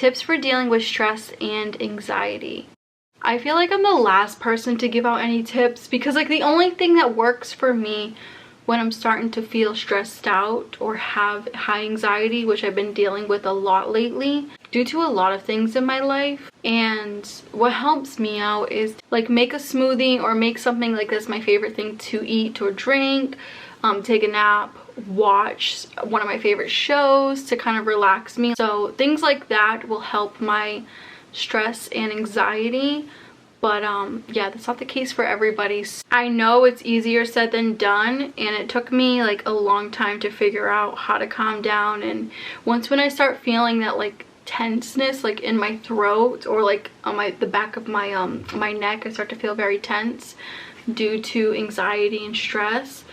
Tips for dealing with stress and anxiety. I feel like I'm the last person to give out any tips because like the only thing that works for me when I'm starting to feel stressed out or have high anxiety, which I've been dealing with a lot lately due to a lot of things in my life. And what helps me out is like make a smoothie or make something like this my favorite thing to eat or drink, take a nap, watch one of my favorite shows to kind of relax me. So things like that will help my stress and anxiety. But yeah, that's not the case for everybody. I know it's easier said than done, and it took me like a long time to figure out how to calm down. And once when I start feeling that like tenseness like in my throat or like on the back of my my neck, I start to feel very tense due to anxiety and stress.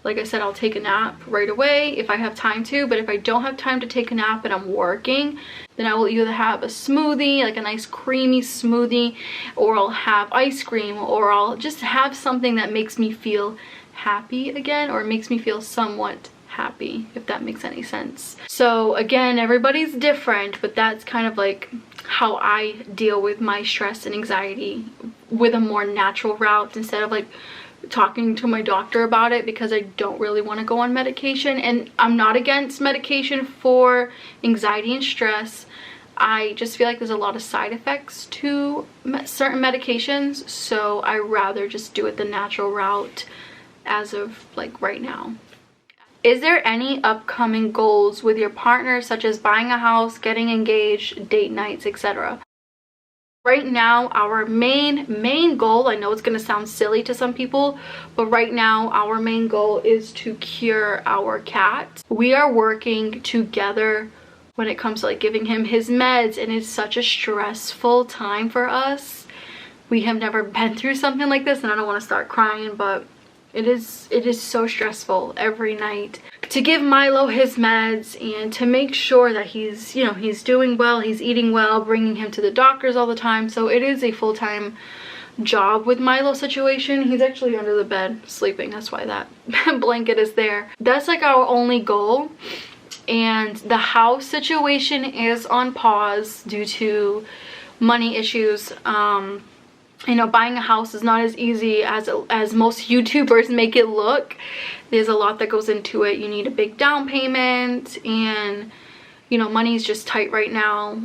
Like I said, I'll take a nap right away if I have time to, but if I don't have time to take a nap and I'm working, then I will either have a smoothie, like a nice creamy smoothie, or I'll have ice cream, or I'll just have something that makes me feel happy again, or makes me feel somewhat happy, if that makes any sense. So again, everybody's different, but that's kind of like how I deal with my stress and anxiety, with a more natural route instead of like talking to my doctor about it, because I don't really want to go on medication. And I'm not against medication for anxiety and stress. I just feel like there's a lot of side effects to certain medications, so I rather just do it the natural route as of like right now. Is there any upcoming goals with your partner, such as buying a house, getting engaged, date nights, etc.? Right now, our main goal, I know it's going to sound silly to some people, but right now our main goal is to cure our cat. We are working together when it comes to like giving him his meds, and it's such a stressful time for us. We have never been through something like this, and I don't want to start crying, but it is so stressful every night to give Milo his meds and to make sure that he's, you know, he's doing well, he's eating well, bringing him to the doctors all the time. So it is a full-time job with Milo situation. He's actually under the bed sleeping, that's why that blanket is there. That's like our only goal. And the house situation is on pause due to money issues. You know, buying a house is not as easy as most YouTubers make it look. There's a lot that goes into it. You need a big down payment, and you know, money is just tight right now.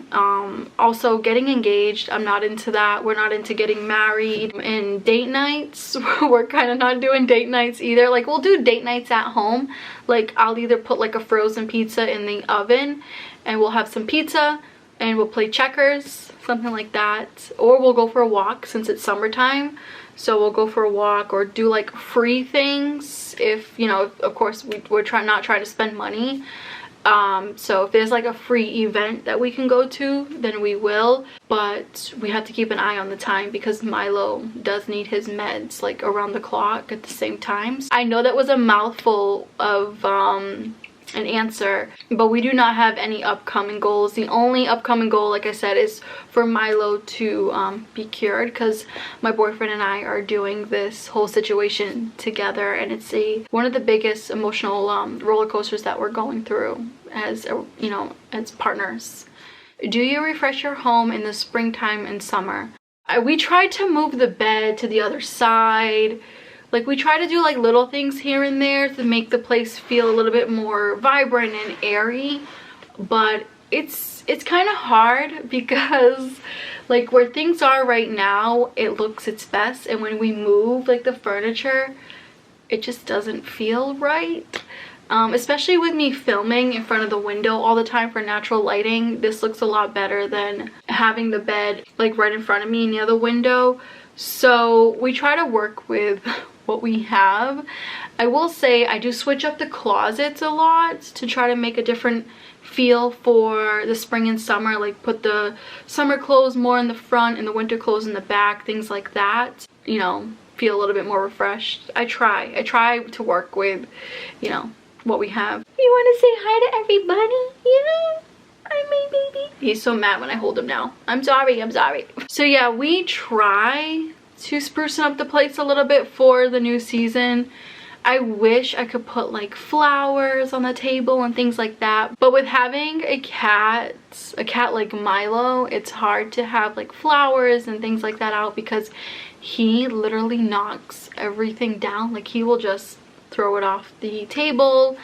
Also getting engaged, I'm not into that. We're not into getting married. And date nights, we're kind of not doing date nights either. Like, we'll do date nights at home. Like, I'll either put like a frozen pizza in the oven and we'll have some pizza and we'll play checkers, something like that. Or we'll go for a walk since it's summertime. So we'll go for a walk or do like free things if, you know, of course we're not trying to spend money. So if there's like a free event that we can go to, then we will, but we have to keep an eye on the time because Milo does need his meds like around the clock at the same time. I know that was a mouthful of an answer, but we do not have any upcoming goals. The only upcoming goal, like I said, is for Milo to be cured, because my boyfriend and I are doing this whole situation together, and it's one of the biggest emotional roller coasters that we're going through as you know, as partners. Do you refresh your home in the springtime and summer? We tried to move the bed to the other side. Like, we try to do like little things here and there to make the place feel a little bit more vibrant and airy, but it's kind of hard because like where things are right now, it looks its best, and when we move like the furniture, it just doesn't feel right. Especially with me filming in front of the window all the time for natural lighting, this looks a lot better than having the bed like right in front of me near the window. So we try to work with what we have. I will say I do switch up the closets a lot to try to make a different feel for the spring and summer, like put the summer clothes more in the front and the winter clothes in the back, things like that, you know, feel a little bit more refreshed. I try to work with, you know, what we have. You want to say hi to everybody? Yeah, hi my baby. He's so mad when I hold him now. I'm sorry. So yeah, we try to sprucing up the place a little bit for the new season. I wish I could put like flowers on the table and things like that, but with having a cat like Milo, it's hard to have like flowers and things like that out because he literally knocks everything down. Like he will just throw it off the table,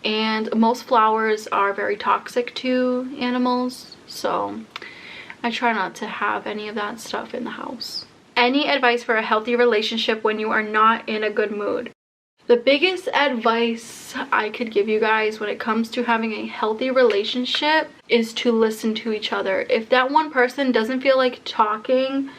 and most flowers are very toxic to animals, so I try not to have any of that stuff in the house. Any advice for a healthy relationship when you are not in a good mood? The biggest advice I could give you guys when it comes to having a healthy relationship is to listen to each other. If that one person doesn't feel like talking,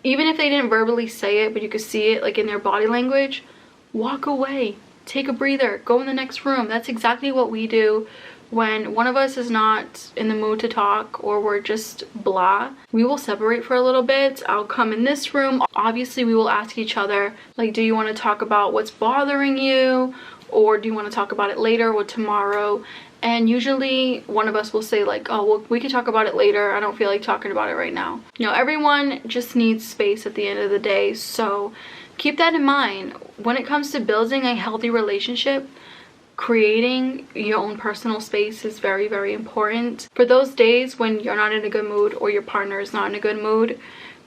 even if they didn't verbally say it, but you could see it like in their body language, walk away, take a breather, go in the next room. That's exactly what we do when one of us is not in the mood to talk or we're just blah. We will separate for a little bit. I'll come in this room. Obviously we will ask each other, like, do you want to talk about what's bothering you, or do you want to talk about it later or tomorrow? And usually one of us will say like, oh well, we can talk about it later, I don't feel like talking about it right now. You know, everyone just needs space at the end of the day, so keep that in mind. When it comes to building a healthy relationship, creating your own personal space is very, very important for those days when you're not in a good mood or your partner is not in a good mood.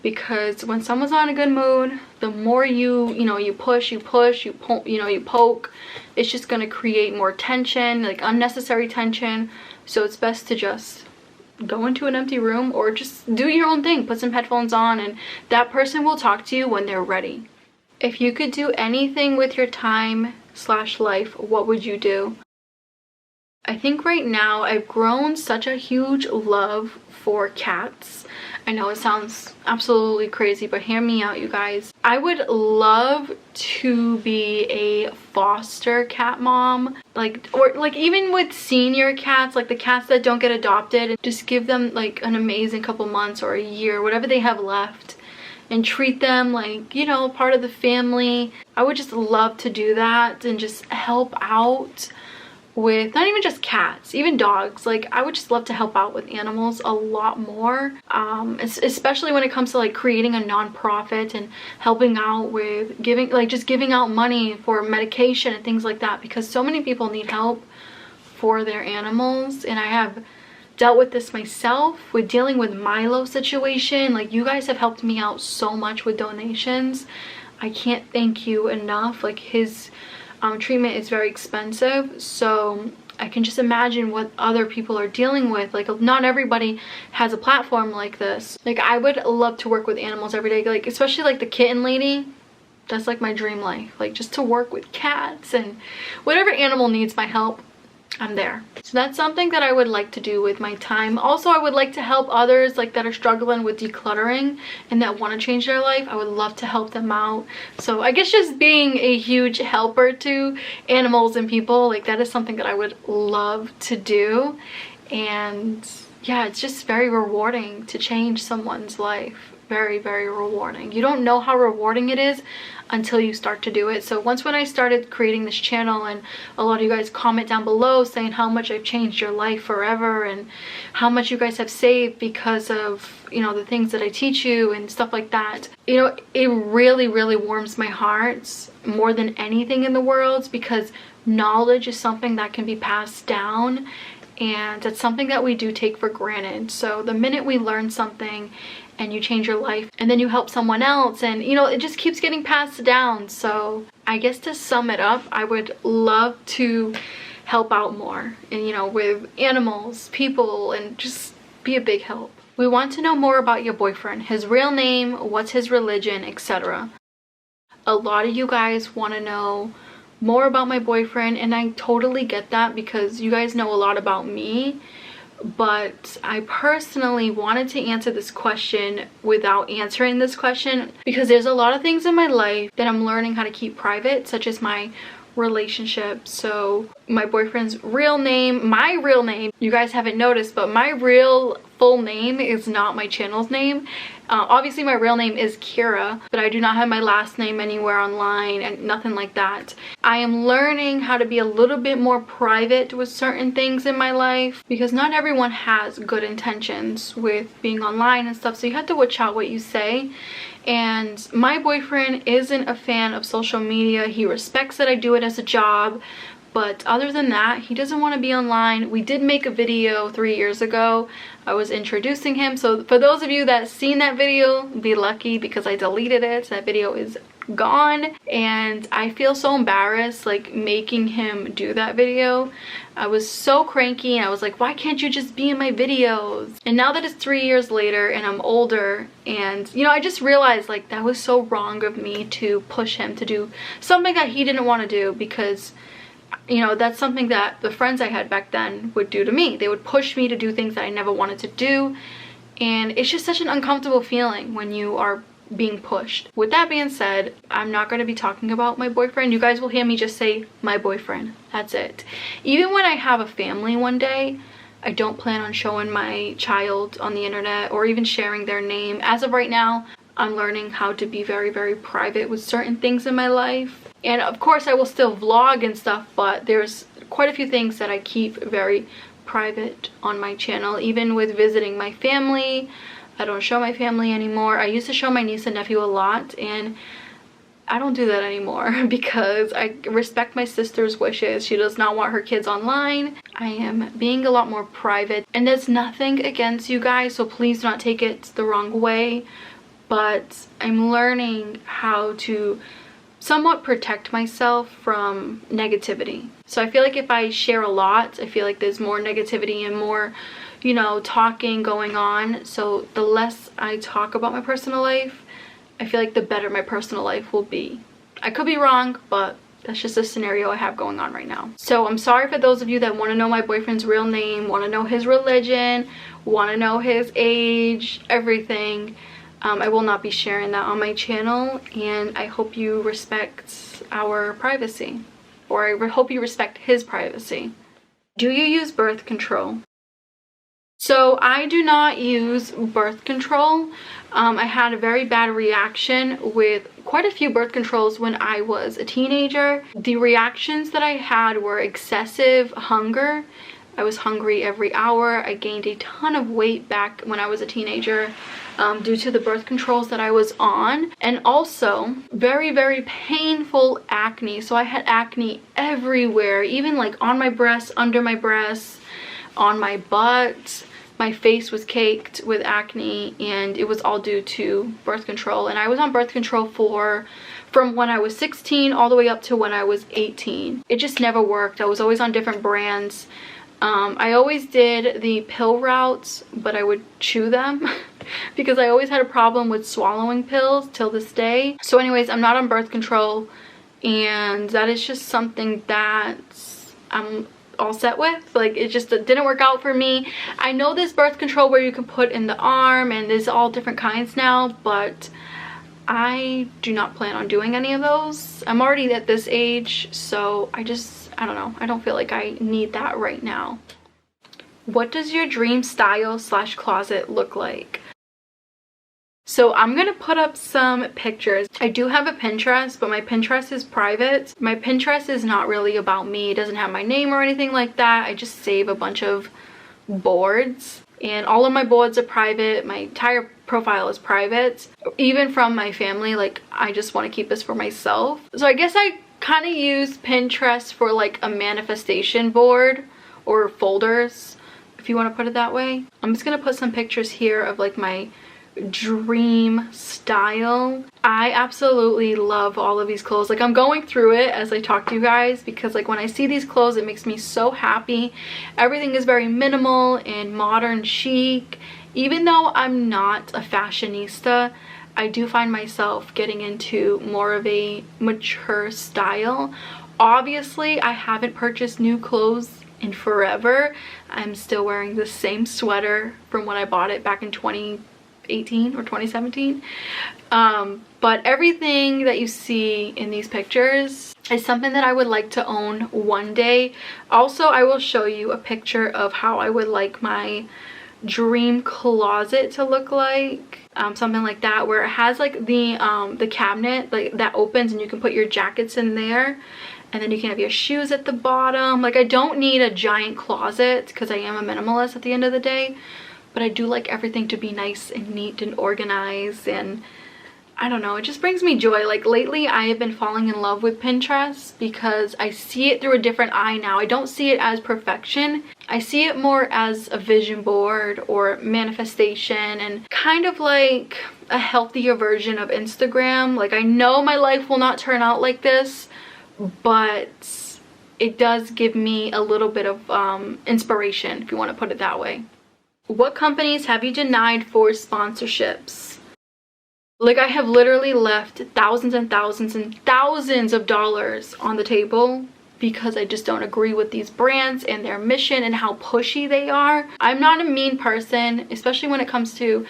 Because when someone's not in a good mood, the more you push, you poke, it's just going to create more tension, like unnecessary tension. So it's best to just go into an empty room or just do your own thing, put some headphones on, and that person will talk to you when they're ready. If you could do anything with your time/life, what would you do? I think right now I've grown such a huge love for cats. I know it sounds absolutely crazy, but hear me out, you guys. I would love to be a foster cat mom, or even with senior cats, like the cats that don't get adopted, and just give them like an amazing couple months or a year, whatever they have left, and treat them like, you know, part of the family. I would just love to do that and just help out with not even just cats, even dogs. Like I would just love to help out with animals a lot more, especially when it comes to like creating a non-profit and helping out with giving out money for medication and things like that, because so many people need help for their animals. And I have dealt with this myself with dealing with Milo's situation. Like you guys have helped me out so much with donations. I can't thank you enough. Like his treatment is very expensive, so I can just imagine what other people are dealing with. Like not everybody has a platform like this. Like I would love to work with animals every day, like especially like the kitten lady. That's like my dream life, like just to work with cats and whatever animal needs my help, I'm there. So that's something that I would like to do with my time. Also, I would like to help others like that are struggling with decluttering and that want to change their life. I would love to help them out. So I guess just being a huge helper to animals and people, like that is something that I would love to do. And yeah, it's just very rewarding to change someone's life. Very, very rewarding. You don't know how rewarding it is until you start to do it. So when I started creating this channel, and a lot of you guys comment down below saying how much I've changed your life forever and how much you guys have saved because of, you know, the things that I teach you and stuff like that, you know, it really, really warms my heart more than anything in the world, because knowledge is something that can be passed down, and it's something that we do take for granted. So the minute we learn something and you change your life and then you help someone else, and you know, it just keeps getting passed down. So I guess to sum it up, I would love to help out more, and you know, with animals, people, and just be a big help. We want to know more about your boyfriend, his real name, what's his religion, etc. A lot of you guys want to know more about my boyfriend, and I totally get that because you guys know a lot about me. But I personally wanted to answer this question without answering this question, because there's a lot of things in my life that I'm learning how to keep private, such as my relationship. So my boyfriend's real name. My real name, you guys haven't noticed, but my real full name is not my channel's name. Obviously my real name is Kira, but I do not have my last name anywhere online and nothing like that. I am learning how to be a little bit more private with certain things in my life, because not everyone has good intentions with being online and stuff, so you have to watch out what you say. And my boyfriend isn't a fan of social media. He respects that I do it as a job, but other than that, he doesn't want to be online. We did make a video 3 years ago. I was introducing him. So for those of you that seen that video, be lucky because I deleted it. That video is gone. And I feel so embarrassed like making him do that video. I was so cranky and I was like, why can't you just be in my videos? And now that it's 3 years later and I'm older, and you know, I just realized like that was so wrong of me to push him to do something that he didn't want to do, because you know, that's something that the friends I had back then would do to me. They would push me to do things that I never wanted to do, and it's just such an uncomfortable feeling when you are being pushed. With that being said, I'm not going to be talking about my boyfriend. You guys will hear me just say my boyfriend. That's it. Even when I have a family one day, I don't plan on showing my child on the internet or even sharing their name. As of right now, I'm learning how to be very, very private with certain things in my life. And of course I will still vlog and stuff, but there's quite a few things that I keep very private on my channel. Even with visiting my family, I don't show my family anymore. I used to show my niece and nephew a lot, and I don't do that anymore because I respect my sister's wishes. She does not want her kids online. I am being a lot more private, and there's nothing against you guys, so please do not take it the wrong way. But I'm learning how to somewhat protect myself from negativity. So I feel like if I share a lot, I feel like there's more negativity and more, you know, talking going on. So the less I talk about my personal life, I feel like the better my personal life will be. I could be wrong, but that's just a scenario I have going on right now. So I'm sorry for those of you that want to know my boyfriend's real name, want to know his religion, want to know his age, everything. I will not be sharing that on my channel, and I hope you respect our privacy, or I hope you respect his privacy. Do you use birth control? So I do not use birth control. I had a very bad reaction with quite a few birth controls when I was a teenager. The reactions that I had were excessive hunger. I was hungry every hour. I gained a ton of weight back when I was a teenager due to the birth controls that I was on, and also very, very painful acne. So I had acne everywhere, even like on my breasts, under my breasts, on my butt. My face was caked with acne, and it was all due to birth control. And I was on birth control from when I was 16 all the way up to when I was 18. It just never worked. I was always on different brands. I always did the pill routes, but I would chew them because I always had a problem with swallowing pills till this day. So anyways, I'm not on birth control, and that is just something that I'm all set with. Like, it just didn't work out for me. I know there's birth control where you can put in the arm, and there's all different kinds now, but I do not plan on doing any of those. I'm already at this age, so I don't know. I don't feel like I need that right now. What does your dream style / closet look like? So I'm gonna put up some pictures. I do have a Pinterest, but my Pinterest is private. My Pinterest is not really about me. It doesn't have my name or anything like that. I just save a bunch of boards, and all of my boards are private. My entire profile is private, even from my family. Like, I just want to keep this for myself. So I guess I kind of use Pinterest for like a manifestation board or folders, if you want to put it that way. I'm just gonna put some pictures here of like my dream style. I absolutely love all of these clothes. Like, I'm going through it as I talk to you guys, because like when I see these clothes, it makes me so happy. Everything is very minimal and modern chic. Even though I'm not a fashionista, I do find myself getting into more of a mature style. Obviously, I haven't purchased new clothes in forever. I'm still wearing the same sweater from when I bought it back in 2018 or 2017. But everything that you see in these pictures It's something that I would like to own one day. Also, I will show you a picture of how I would like my dream closet to look like. Something like that, where it has like the cabinet like that opens and you can put your jackets in there, and then you can have your shoes at the bottom. Like, I don't need a giant closet because I am a minimalist at the end of the day, but I do like everything to be nice and neat and organized, and I don't know, it just brings me joy. Like, lately I have been falling in love with Pinterest because I see it through a different eye now. I don't see it as perfection. I see it more as a vision board or manifestation, and kind of like a healthier version of Instagram. Like, I know my life will not turn out like this, but it does give me a little bit of inspiration, if you want to put it that way. What companies have you denied for sponsorships? Like, I have literally left thousands and thousands and thousands of dollars on the table because I just don't agree with these brands and their mission and how pushy they are. I'm not a mean person, especially when it comes to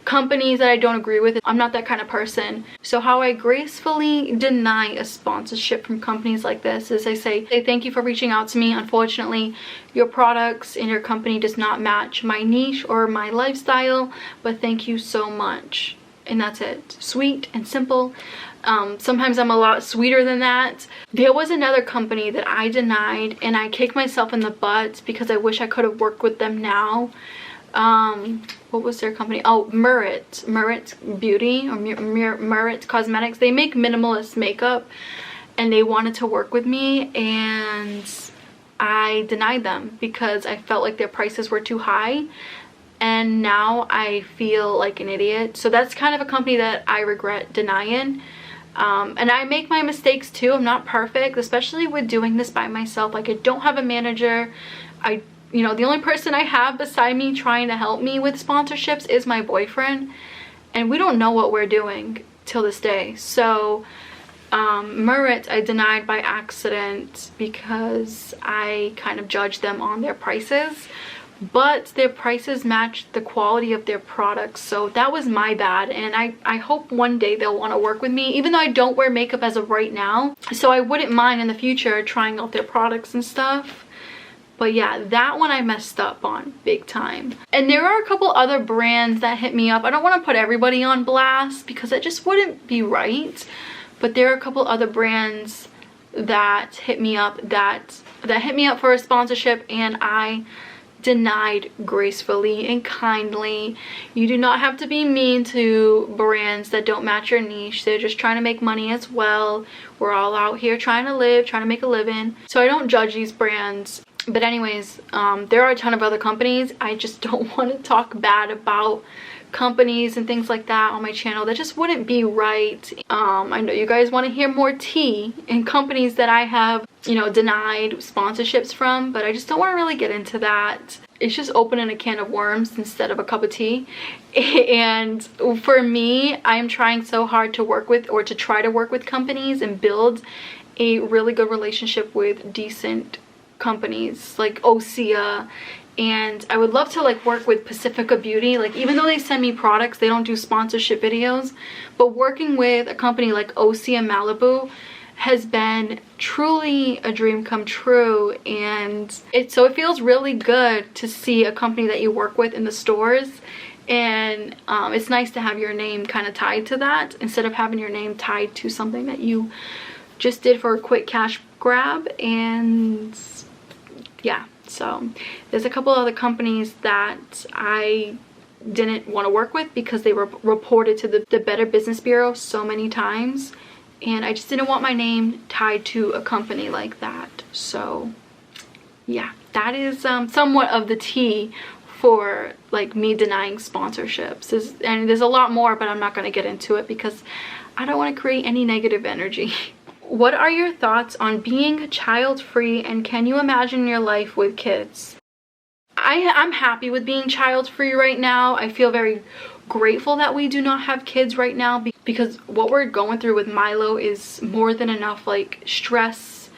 companies that I don't agree with. I'm not that kind of person. So how I gracefully deny a sponsorship from companies like this is I say thank you for reaching out to me. Unfortunately, your products and your company does not match my niche or my lifestyle, but thank you so much. And that's it. Sweet and simple. Sometimes I'm a lot sweeter than that. There was another company that I denied, and I kicked myself in the butt because I wish I could have worked with them now. What was their company? Oh, Merit Beauty, or Merit Cosmetics. They make minimalist makeup, and they wanted to work with me, and I denied them because I felt like their prices were too high. And now I feel like an idiot. So that's kind of a company that I regret denying. And I make my mistakes too. I'm not perfect, especially with doing this by myself. Like, I don't have a manager. You know, the only person I have beside me trying to help me with sponsorships is my boyfriend. And we don't know what we're doing till this day. So Merit I denied by accident because I kind of judged them on their prices. But their prices matched the quality of their products, so that was my bad. And I hope one day they'll want to work with me, even though I don't wear makeup as of right now, so I wouldn't mind in the future trying out their products and stuff. But yeah, that one I messed up on big time. And there are a couple other brands that hit me up. I don't want to put everybody on blast because that just wouldn't be right, but there are a couple other brands that hit me up that hit me up for a sponsorship, and I denied gracefully and kindly. You do not have to be mean to brands that don't match your niche. They're just trying to make money as well. We're all out here trying to live, trying to make a living. So I don't judge these brands. But anyways, there are a ton of other companies. I just don't want to talk bad about companies and things like that on my channel. That just wouldn't be right. I know you guys want to hear more tea in companies that I have, you know, denied sponsorships from, but I just don't want to really get into that. It's just opening a can of worms instead of a cup of tea. And for me, I'm trying so hard to work with, or to try to work with companies and build a really good relationship with decent companies like Osea. And I would love to like work with Pacifica Beauty. Like, even though they send me products, they don't do sponsorship videos, but working with a company like Osea Malibu has been truly a dream come true. And it feels really good to see a company that you work with in the stores, and it's nice to have your name kind of tied to that instead of having your name tied to something that you just did for a quick cash grab. And yeah, so there's a couple other companies that I didn't want to work with because they were reported to the Better Business Bureau so many times, and I just didn't want my name tied to a company like that. So yeah, that is somewhat of the tea for like me denying sponsorships. And there's a lot more, but I'm not going to get into it because I don't want to create any negative energy. What are your thoughts on being child-free, and can you imagine your life with kids? I'm happy with being child-free right now. I feel very grateful that we do not have kids right now, because what we're going through with Milo is more than enough like stress,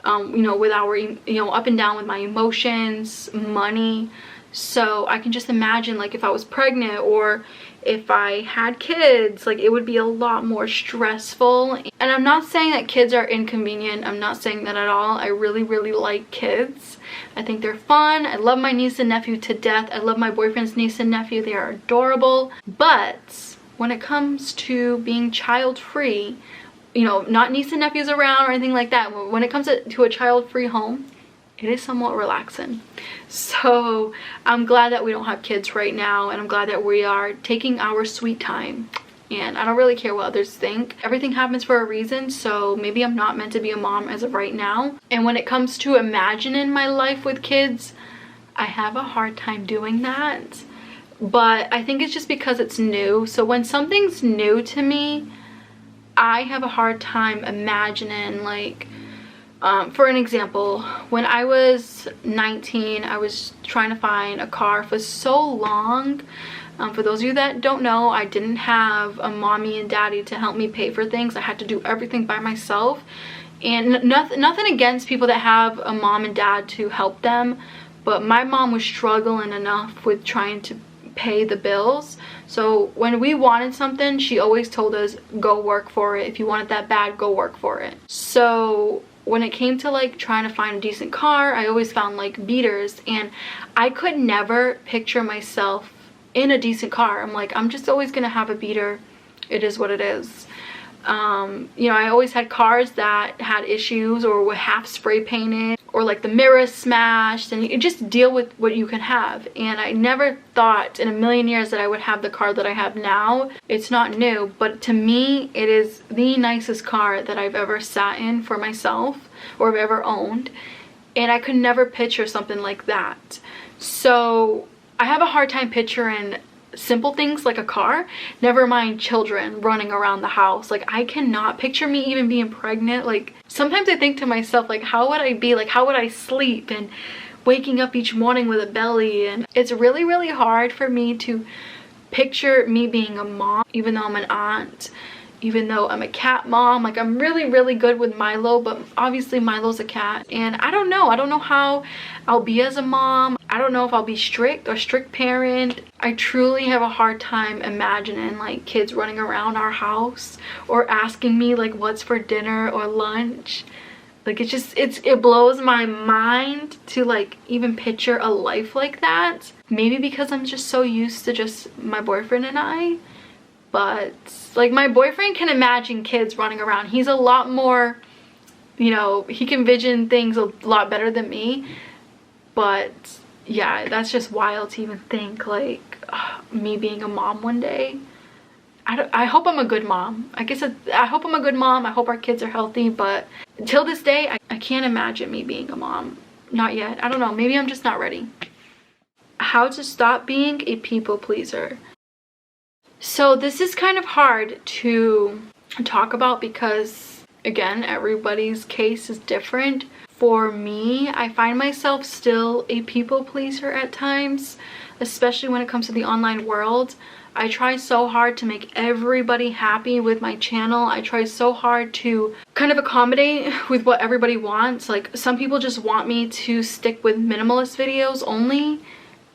you know, with our, you know, up and down with my emotions, money. So I can just imagine like if I was pregnant, or if I had kids, like it would be a lot more stressful. And I'm not saying that kids are inconvenient. I'm not saying that at all. I really, really like kids. I think they're fun. I love my niece and nephew to death. I love my boyfriend's niece and nephew. They are adorable. But when it comes to being child-free, you know, not niece and nephews around or anything like that, when it comes to a child-free home, it is somewhat relaxing. So I'm glad that we don't have kids right now, and I'm glad that we are taking our sweet time. And I don't really care what others think. Everything happens for a reason, so maybe I'm not meant to be a mom as of right now. And when it comes to imagining my life with kids, I have a hard time doing that. But I think it's just because it's new. So when something's new to me, I have a hard time imagining, like, for an example, when I was 19, I was trying to find a car for so long. For those of you that don't know, I didn't have a mommy and daddy to help me pay for things. I had to do everything by myself. And nothing against people that have a mom and dad to help them, but my mom was struggling enough with trying to pay the bills. So when we wanted something, she always told us, go work for it. If you want it that bad, go work for it. So when it came to like trying to find a decent car, I always found like beaters, and I could never picture myself in a decent car. I'm like, I'm just always gonna have a beater. It is what it is. You know, I always had cars that had issues or were half spray painted, or like the mirrors smashed, and you just deal with what you can have. And I never thought in a million years that I would have the car that I have now. It's not new, but to me it is the nicest car that I've ever sat in for myself or have ever owned, and I could never picture something like that. So I have a hard time picturing simple things like a car, never mind children running around the house. Like, I cannot picture me even being pregnant. Like, sometimes I think to myself, like, how would I be? Like, how would I sleep? And waking up each morning with a belly. And it's really, really hard for me to picture me being a mom, even though I'm an aunt, even though I'm a cat mom. Like, I'm really, really good with Milo, but obviously Milo's a cat. And I don't know how I'll be as a mom. I don't know if I'll be strict or strict parent. I truly have a hard time imagining like kids running around our house or asking me like what's for dinner or lunch. Like, it blows my mind to like even picture a life like that. Maybe because I'm just so used to just my boyfriend and I. But like, my boyfriend can imagine kids running around. He's a lot more, you know, he can vision things a lot better than me. But yeah, that's just wild to even think, like, me being a mom one day. I hope I'm a good mom. I guess I hope I'm a good mom. I hope our kids are healthy, but until this day, I can't imagine me being a mom. Not yet. I don't know. Maybe I'm just not ready. How to stop being a people pleaser. So this is kind of hard to talk about because, again, everybody's case is different. For me, I find myself still a people pleaser at times, especially when it comes to the online world. I try so hard to make everybody happy with my channel. I try so hard to kind of accommodate with what everybody wants. Like, some people just want me to stick with minimalist videos only,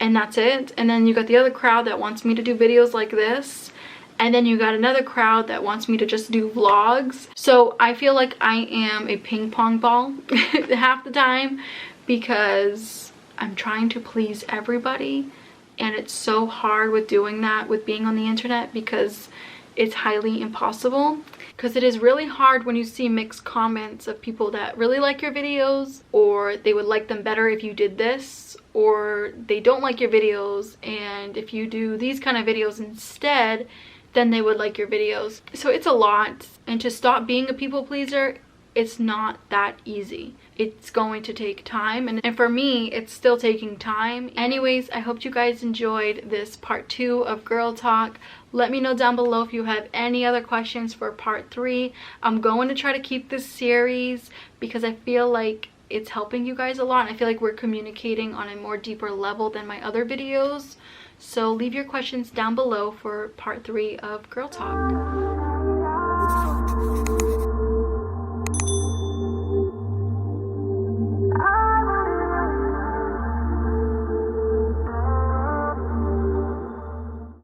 and that's it. And then you got the other crowd that wants me to do videos like this. And then you got another crowd that wants me to just do vlogs. So I feel like I am a ping pong ball half the time because I'm trying to please everybody. And it's so hard with doing that with being on the internet because it's highly impossible. Because it is really hard when you see mixed comments of people that really like your videos, or they would like them better if you did this, or they don't like your videos, and if you do these kind of videos instead, then they would like your videos. So it's a lot, and to stop being a people pleaser, it's not that easy. It's going to take time, and for me, it's still taking time. Anyways, I hope you guys enjoyed this part 2 of Girl Talk. Let me know down below if you have any other questions for part 3. I'm going to try to keep this series because I feel like it's helping you guys a lot. I feel like we're communicating on a more deeper level than my other videos. So leave your questions down below for part 3 of Girl Talk.